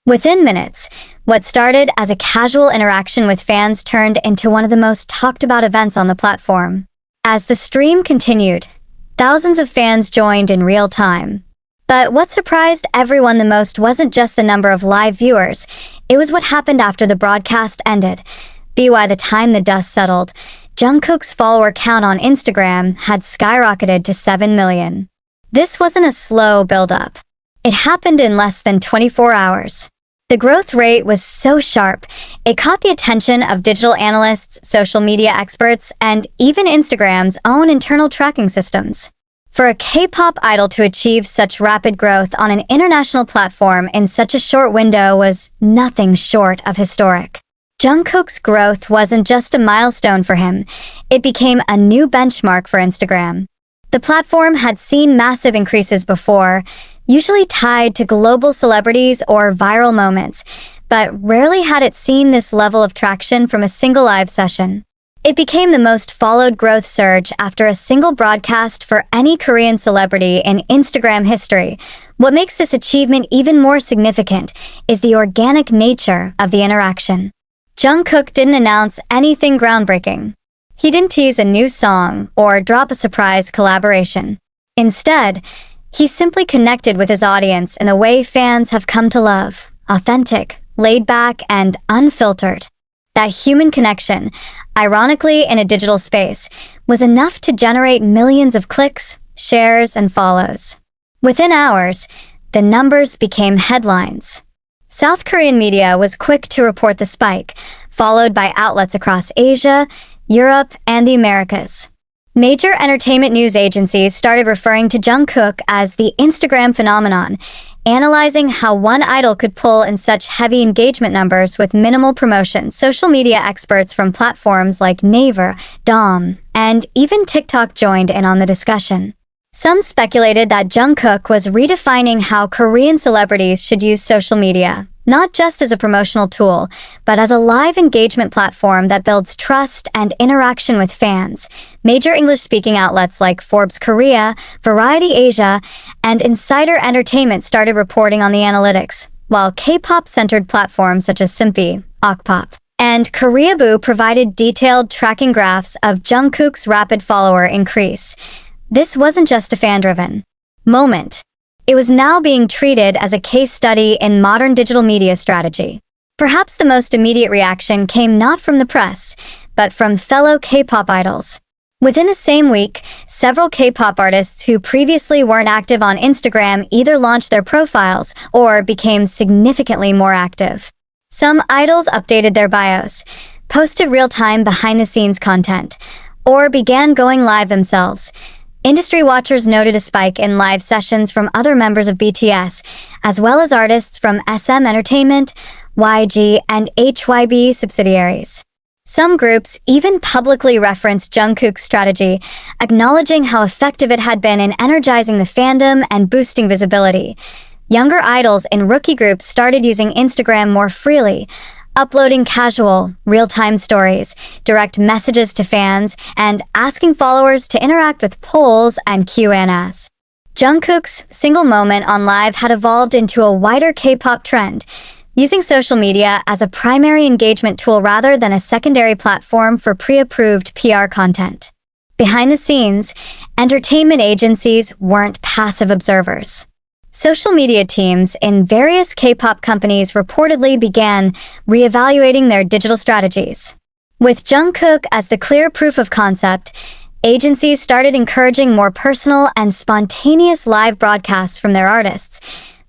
Within minutes, what started as a casual interaction with fans turned into one of the most talked about events on the platform. As the stream continued, thousands of fans joined in real time. But what surprised everyone the most wasn't just the number of live viewers, it was what happened after the broadcast ended. By the time the dust settled, Jungkook's follower count on Instagram had skyrocketed to 7 million. This wasn't a slow build-up. It happened in less than 24 hours. The growth rate was so sharp, it caught the attention of digital analysts, social media experts, and even Instagram's own internal tracking systems. For a K-pop idol to achieve such rapid growth on an international platform in such a short window was nothing short of historic. Jungkook's growth wasn't just a milestone for him, it became a new benchmark for Instagram. The platform had seen massive increases before, usually tied to global celebrities or viral moments, but rarely had it seen this level of traction from a single live session. It became the most followed growth surge after a single broadcast for any Korean celebrity in Instagram history. What makes this achievement even more significant is the organic nature of the interaction. Jungkook didn't announce anything groundbreaking. He didn't tease a new song or drop a surprise collaboration. Instead, he simply connected with his audience in a way fans have come to love, authentic, laid back, and unfiltered. That human connection, ironically in a digital space, was enough to generate millions of clicks, shares, and follows. Within hours, the numbers became headlines. South Korean media was quick to report the spike, followed by outlets across Asia, Europe, and the Americas. Major entertainment news agencies started referring to Jungkook as the Instagram phenomenon, analyzing how one idol could pull in such heavy engagement numbers with minimal promotion. Social media experts from platforms like Naver, Dom, and even TikTok joined in on the discussion. Some speculated that Jungkook was redefining how Korean celebrities should use social media, not just as a promotional tool, but as a live engagement platform that builds trust and interaction with fans. Major English-speaking outlets like Forbes Korea, Variety Asia, and Insider Entertainment started reporting on the analytics, while K-pop-centered platforms such as Simpy, Kpop, and Koreaboo provided detailed tracking graphs of Jungkook's rapid follower increase. This wasn't just a fan-driven moment. It was now being treated as a case study in modern digital media strategy. Perhaps the most immediate reaction came not from the press, but from fellow K-pop idols. Within the same week, several K-pop artists who previously weren't active on Instagram either launched their profiles or became significantly more active. Some idols updated their bios, posted real-time behind-the-scenes content, or began going live themselves. Industry watchers noted a spike in live sessions from other members of BTS, as well as artists from SM Entertainment, YG, and HYB subsidiaries. Some groups even publicly referenced Jungkook's strategy, acknowledging how effective it had been in energizing the fandom and boosting visibility. Younger idols in rookie groups started using Instagram more freely, uploading casual, real-time stories, direct messages to fans, and asking followers to interact with polls and Q&As. Jungkook's single moment on Live had evolved into a wider K-pop trend, using social media as a primary engagement tool rather than a secondary platform for pre-approved PR content. Behind the scenes, entertainment agencies weren't passive observers. Social media teams in various K-pop companies reportedly began reevaluating their digital strategies. With Jungkook as the clear proof of concept, agencies started encouraging more personal and spontaneous live broadcasts from their artists.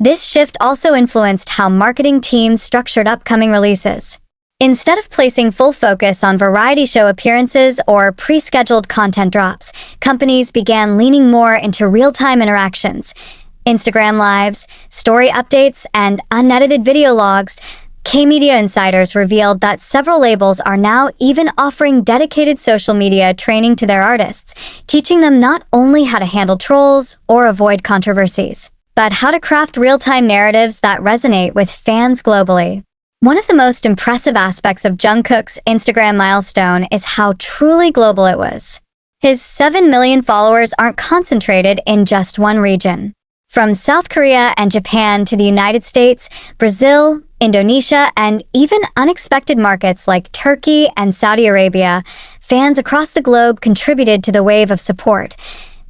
This shift also influenced how marketing teams structured upcoming releases. Instead of placing full focus on variety show appearances or pre-scheduled content drops, companies began leaning more into real-time interactions. Instagram Lives, story updates, and unedited video logs. K-Media insiders revealed that several labels are now even offering dedicated social media training to their artists, teaching them not only how to handle trolls or avoid controversies, but how to craft real-time narratives that resonate with fans globally. One of the most impressive aspects of Jungkook's Instagram milestone is how truly global it was. His 7 million followers aren't concentrated in just one region. From South Korea and Japan to the United States, Brazil, Indonesia, and even unexpected markets like Turkey and Saudi Arabia, fans across the globe contributed to the wave of support.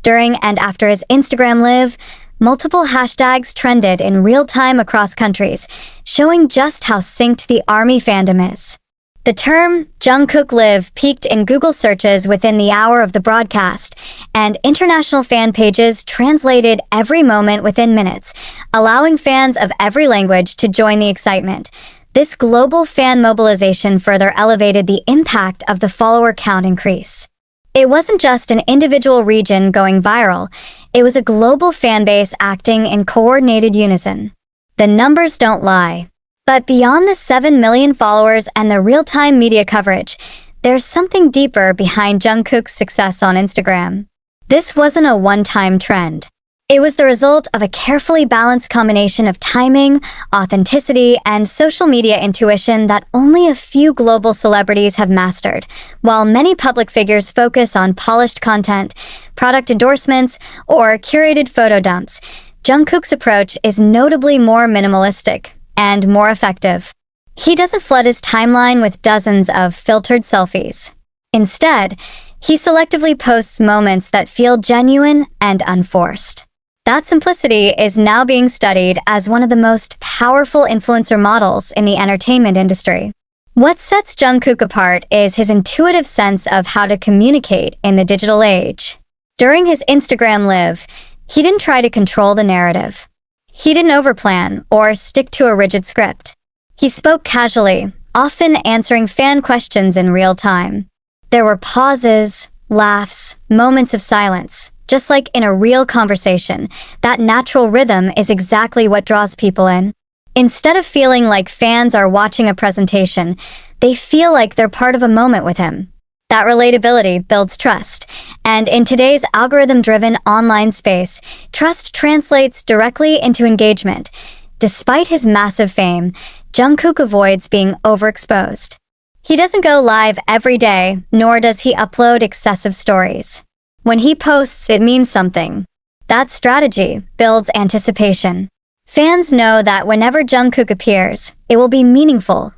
During and after his Instagram live, multiple hashtags trended in real time across countries, showing just how synced the ARMY fandom is. The term Jungkook live peaked in Google searches within the hour of the broadcast, and international fan pages translated every moment within minutes, allowing fans of every language to join the excitement. This global fan mobilization further elevated the impact of the follower count increase. It wasn't just an individual region going viral, it was a global fan base acting in coordinated unison. The numbers don't lie. But beyond the 7 million followers and the real-time media coverage, there's something deeper behind Jungkook's success on Instagram. This wasn't a one-time trend. It was the result of a carefully balanced combination of timing, authenticity, and social media intuition that only a few global celebrities have mastered, while many public figures focus on polished content, product endorsements, or curated photo dumps. Jungkook's approach is notably more minimalistic and more effective. He doesn't flood his timeline with dozens of filtered selfies. Instead, he selectively posts moments that feel genuine and unforced. That simplicity is now being studied as one of the most powerful influencer models in the entertainment industry. What sets Jungkook apart is his intuitive sense of how to communicate in the digital age. During his Instagram live, he didn't try to control the narrative. He didn't overplan or stick to a rigid script. He spoke casually, often answering fan questions in real time. There were pauses, laughs, moments of silence, just like in a real conversation. That natural rhythm is exactly what draws people in. Instead of feeling like fans are watching a presentation, they feel like they're part of a moment with him. That relatability builds trust, and in today's algorithm-driven online space, trust translates directly into engagement. Despite his massive fame, Jungkook avoids being overexposed. He doesn't go live every day, nor does he upload excessive stories. When he posts, it means something. That strategy builds anticipation. Fans know that whenever Jungkook appears, it will be meaningful,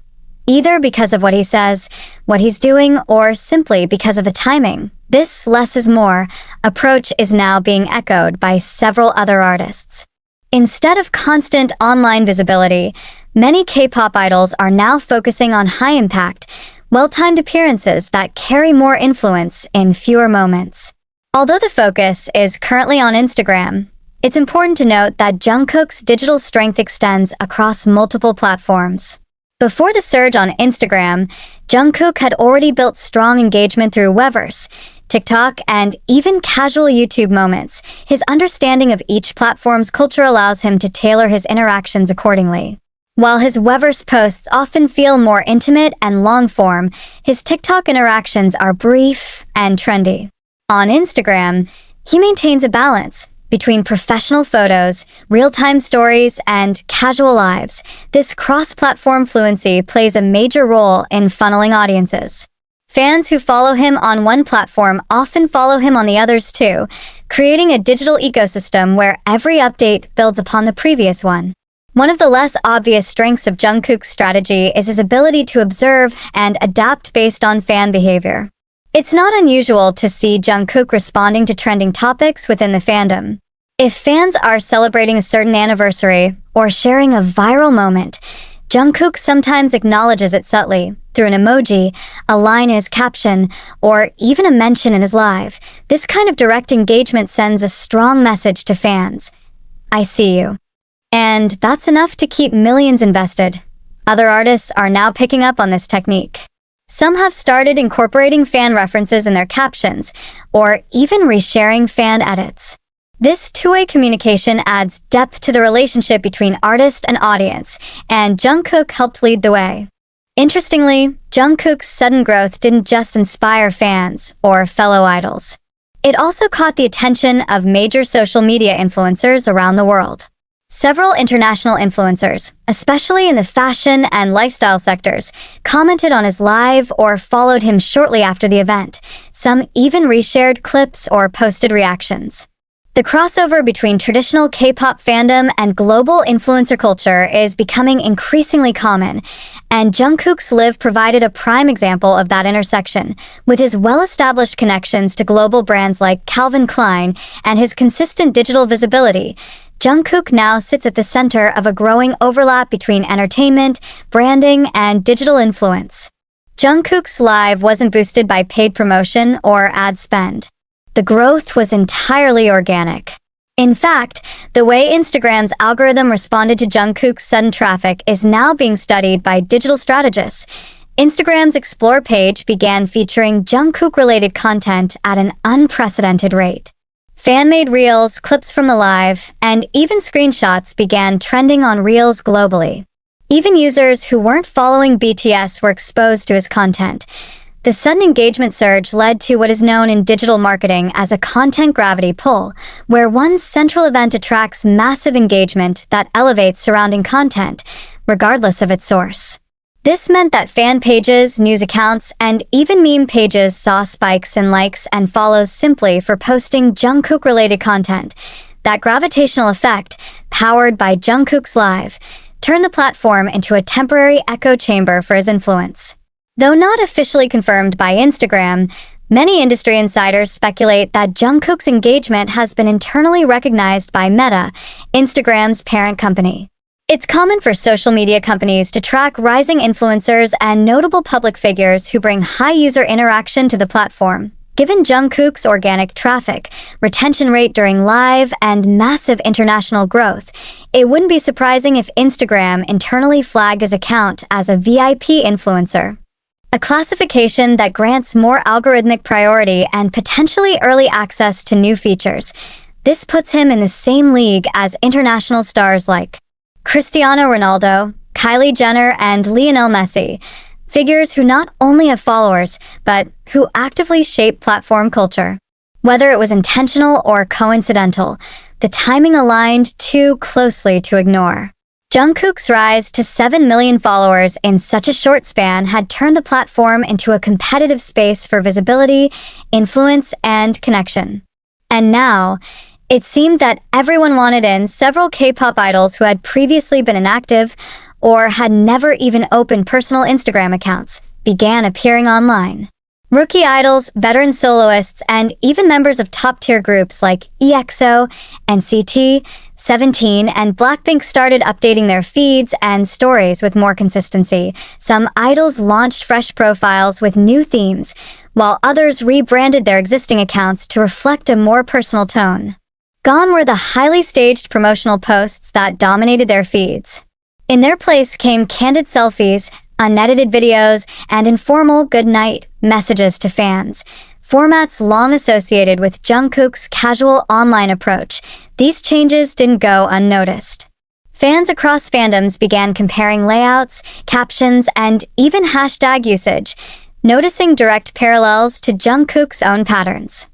either because of what he says, what he's doing, or simply because of the timing. This less is more approach is now being echoed by several other artists. Instead of constant online visibility, many K-pop idols are now focusing on high-impact, well-timed appearances that carry more influence in fewer moments. Although the focus is currently on Instagram, it's important to note that Jungkook's digital strength extends across multiple platforms. Before the surge on Instagram, Jungkook had already built strong engagement through Weverse, TikTok, and even casual YouTube moments. His understanding of each platform's culture allows him to tailor his interactions accordingly. While his Weverse posts often feel more intimate and long-form, his TikTok interactions are brief and trendy. On Instagram, he maintains a balance between professional photos, real-time stories, and casual lives. This cross-platform fluency plays a major role in funneling audiences. Fans who follow him on one platform often follow him on the others too, creating a digital ecosystem where every update builds upon the previous one. One of the less obvious strengths of Jungkook's strategy is his ability to observe and adapt based on fan behavior. It's not unusual to see Jungkook responding to trending topics within the fandom. If fans are celebrating a certain anniversary or sharing a viral moment, Jungkook sometimes acknowledges it subtly through an emoji, a line in his caption, or even a mention in his live. This kind of direct engagement sends a strong message to fans. I see you. And that's enough to keep millions invested. Other artists are now picking up on this technique. Some have started incorporating fan references in their captions, or even resharing fan edits. This two-way communication adds depth to the relationship between artist and audience, and Jungkook helped lead the way. Interestingly, Jungkook's sudden growth didn't just inspire fans or fellow idols. It also caught the attention of major social media influencers around the world. Several international influencers, especially in the fashion and lifestyle sectors, commented on his live or followed him shortly after the event. Some even reshared clips or posted reactions. The crossover between traditional K-pop fandom and global influencer culture is becoming increasingly common, and Jungkook's Live provided a prime example of that intersection. With his well-established connections to global brands like Calvin Klein and his consistent digital visibility, Jungkook now sits at the center of a growing overlap between entertainment, branding, and digital influence. Jungkook's Live wasn't boosted by paid promotion or ad spend. The growth was entirely organic. In fact, the way Instagram's algorithm responded to Jungkook's sudden traffic is now being studied by digital strategists. Instagram's Explore page began featuring Jungkook-related content at an unprecedented rate. Fan-made reels, clips from the live, and even screenshots began trending on Reels globally. Even users who weren't following BTS were exposed to his content. The sudden engagement surge led to what is known in digital marketing as a content gravity pull, where one central event attracts massive engagement that elevates surrounding content, regardless of its source. This meant that fan pages, news accounts, and even meme pages saw spikes in likes and follows simply for posting Jungkook-related content. That gravitational effect, powered by Jungkook's Live, turned the platform into a temporary echo chamber for his influence. Though not officially confirmed by Instagram, many industry insiders speculate that Jungkook's engagement has been internally recognized by Meta, Instagram's parent company. It's common for social media companies to track rising influencers and notable public figures who bring high user interaction to the platform. Given Jungkook's organic traffic, retention rate during Live, and massive international growth, it wouldn't be surprising if Instagram internally flagged his account as a VIP influencer. A classification that grants more algorithmic priority and potentially early access to new features. This puts him in the same league as international stars like Cristiano Ronaldo, Kylie Jenner, and Lionel Messi, figures who not only have followers, but who actively shape platform culture. Whether it was intentional or coincidental, the timing aligned too closely to ignore. Jungkook's rise to 7 million followers in such a short span had turned the platform into a competitive space for visibility, influence, and connection. And now, it seemed that everyone wanted in. Several K-pop idols who had previously been inactive or had never even opened personal Instagram accounts began appearing online. Rookie idols, veteran soloists, and even members of top-tier groups like EXO, NCT, 17, and Blackpink started updating their feeds and stories with more consistency. Some idols launched fresh profiles with new themes, while others rebranded their existing accounts to reflect a more personal tone. Gone were the highly staged promotional posts that dominated their feeds. In their place came candid selfies, unedited videos, and informal good-night messages to fans, formats long associated with Jungkook's casual online approach. These changes didn't go unnoticed. Fans across fandoms began comparing layouts, captions, and even hashtag usage, noticing direct parallels to Jungkook's own patterns.